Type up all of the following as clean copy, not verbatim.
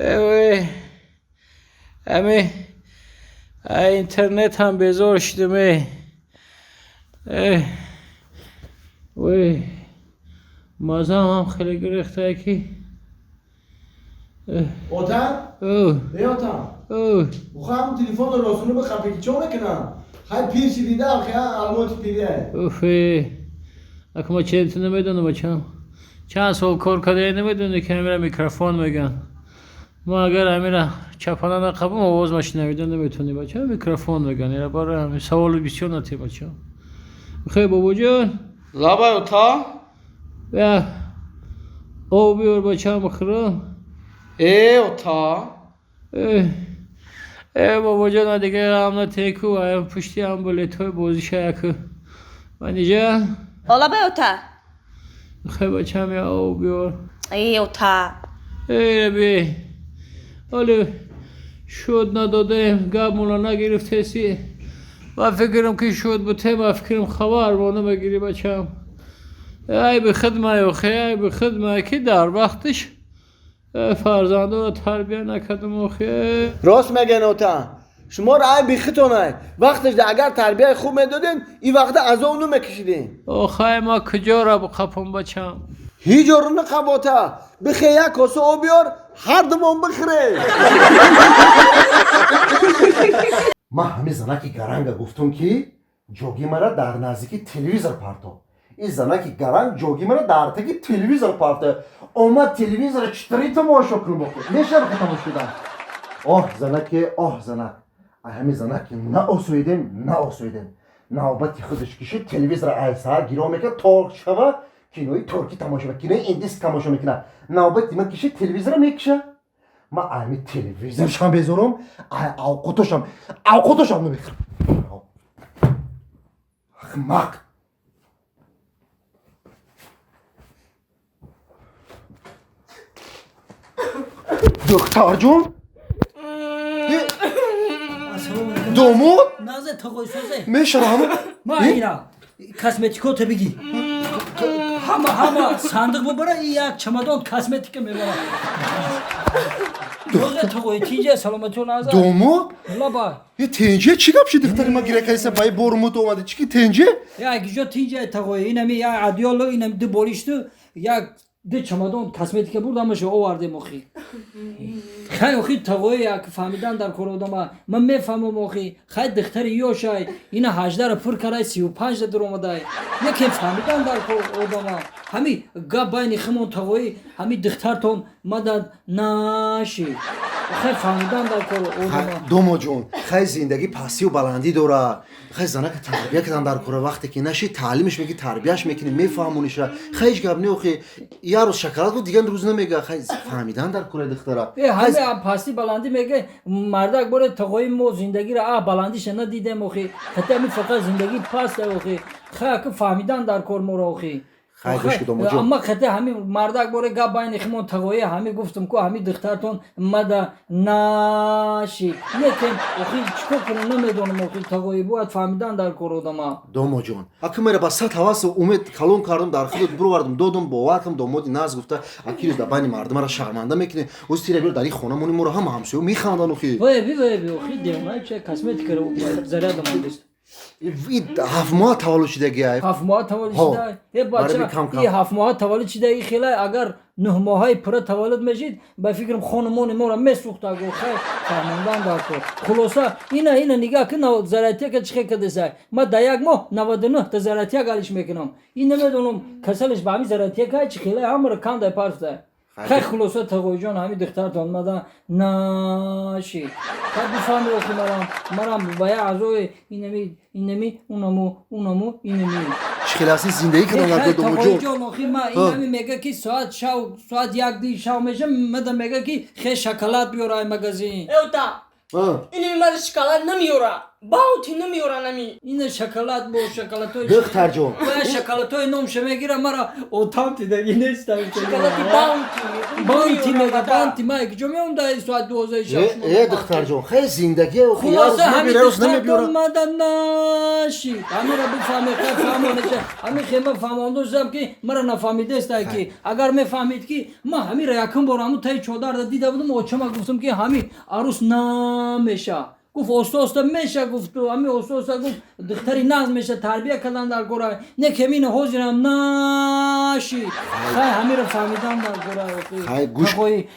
اوه امی اینترنت هم بزار شدمه وای مازم هم خیلی گرفته کی اوتن؟ ای اوتن بخوام تلفن راسونو به خفگی چون نکنم های پیر شدیده آخه علمات پیده اکه ما چه نمیدونم بچم چند سال کار کرده نمیدونه که امیره میکروفون میگن ما اگر امیره چپانه نقبم آواز ماشین نمیدن نمیتونی بچم میکروفون میگن ایره برای همین سوال بسیار نتی بچم خیلی بابا جان لابا اوتا بیا او بیار بچم بخورم اوتا بابا جان دیگه هم نتیکو ایم پشتی هم بله توی بازی شاکو من اینجا Ola be ota. خیلی بچم یا او بیار Ota. بی ولی شد نداده گب مولا نگرفته سی و فکرم که شد بوده و فکرم خبر بانه بگیری بچم ای به خدمه و ای به خدمه که در وقتش فرزنده رو تربیه نکردم و راست میگن اوتن شما رای بیختونه وقتش ده اگر تربیه خوب میدادین این وقت از اونو میکشیدین آخه ما کجا را بقپم بچم هیچ جور نقباته بخی یک کاسه او بیار هر دمان بخره ما همین زنکی گرنگ گفتم که جوگی مرا در نزدیکی تلویزر پرتو این زنکی گرنگ جوگی مرا در تکی تلویزر پرتو اومد تلویزر چطوری تماشا کنم بخور میشه بخی تماشا دن زنک همین زنکی نه اسویدن نوبتی خودش کشید تلویزر ایسر گیرا میکنه ترک شوه کینوی ترکی تماشا میکنه کینوی اندیس تماشا میکنه نوبتی من کشید تلویزر میکشه ما همین تلویزرشم بذارم اوقاتشم نمیخرم احمق دختر جون دومود نازه تاقوی سوزه میشه همه ما اینا کاسمتیکو تو بگی همه صندوق ببره یک چمدان کاسمتیک میبره نازه تاقوی تیجه سلامتی و نازه دومود لابا یه تنجه چی گپ شد دختری ما گیره کلیسه بای برموت اومده چی که تنجه یا گیجا تیجه تاقوی اینمی یا عدیالو اینمی دو بولیشتو یک دو چمدان کاسمتیک بردمش آورده مخی خیلی تاقوی یک فهمیدن در کارودما من میفهمم مخی خیلی دختری یوشای اینا 18 رو پر کرده 35 در اومده یکی فهمیدن در کارودما همی گپ بین خمون تاقوی همی دخترتون مدد ناشی خیلی فهمیدن در کارودما دومو جون خیلی زندگی پسی و بلندی دوره خیلی زنک تربیه کردن در کار وقتی که نشی تعلیمش میگی تربیهش میکنی میفهمونیش خیلی گپ نه خیلی یه روز شکلات بود دیگه روز نمیگه خیلی فهمیدن در کار دختره همه پاسی بلندی میگه مردک بره تاقوی مو زندگی را بلندیش ندیده موخی حتی همین فقط زندگی پاس ده موخی خیلی فهمیدن در کار موخی اما خطه همین مردک بره گپ بین خمون تاقوی همین گفتم که همین دخترتون مده ناشی لیکن اخی چکو کنم نمیدونم اخی تاقوی باید فهمیدن در کار آدما دومو جون اکی میره با صد حواس امید کلون کردم در خودت برو بردم دادم باور کردم دومودی ناز گفته اکی در بین مردم را شرمنده میکنه اوز تیره بیار در این خونه مونی مورا هم همسایه میخواندن اخی وای اخی دیونه چه کاسمتیک رو زرد اومدست این 7 ماه تولد شدگی 7 ماه تولد شده ای بچه این 7 ماه تولد شده ای خیلی اگر 9 ماهای پر تولد میشید به فکرم خانمون ما را میسوخته گو خیر فهمیدن در کار خلاصه اینا نگاه کن زراعتی که چه کدسه ما در یک ماه 99 تا زراعتی گالش میکنم این نمیدونم کسلش به همین زراعتی که چه خیلی همه کند پرسته خیلی خلاصه تاقوی جان همین دخترتان مدن ناشی خیلی بفهمی اخی مرام باید عزوی اینمی اونمو اینمی خیلی اصلا زندگی کردن در دومو تاقوی جان اخی ما اینمی میگه که ساعت یک دی شو میشه مدن میگه که خیلی شکلات بیاره مگزین Ota. Ini memang sekolah 6 euro. باوتی نمیورانمی این شکلات با شکلات های دختر جون باید شکلات های نام شمیگیره مرا اوتام دیدگی نیستم شکلاتی بانتی میگه بانتی ما یک جمعه اون دایی ساعت 12 شب دختر جون خیلی زندگی و خلاصه همین روز دختر نمیبیارم اومدن نشید همین را بفهمه که فهمانه همین خیمه فهمانده شدم که مرا نفهمیده است که اگر میفهمید که ما همین را یکم بار همون تای چادر را دیده بودم اوچما گفتم که همین عروس نمیشه گفت اوستا میشه گفت همین اوستا گفت دختری ناز میشه تربیه کردن در گوره نه کمین حوزرم نشید خیلی همین را فهمیدم در گوره گوش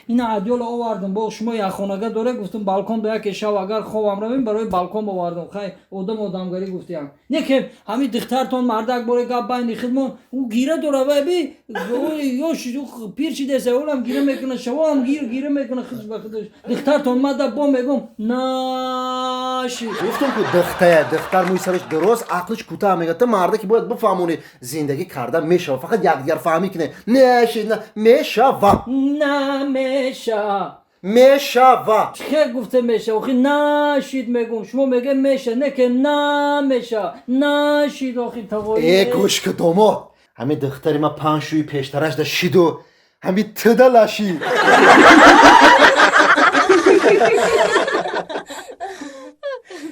این عدیال آوردم با شما یک خانگاه داره گفتم بالکن به یک شب اگر خوابم رویم برای بالکن آوردم خیلی آدمگری گفتیم نه که همین دخترتون مردک باره گپ بین خدمون او گیره داره و بی یا پیر چی دسته اولم گیره میکنه شما هم گیره میکنه خودش به خودش دخترتون ماده با میگم ناشی گفتم که دختر موی سرش درست عقلش کوتاه میگه تو مرده که باید بفهمونی زندگی کردن میشه فقط یکدیگر فهمی کنه نشید میشه و میشه و چه گفته میشه آخی نشید میگم شما میگه میشه نه که نمیشه نشید آخی توایی گوش که دوما همین دختری ما 5 شوی پیشترش ده شید و همین تده لشید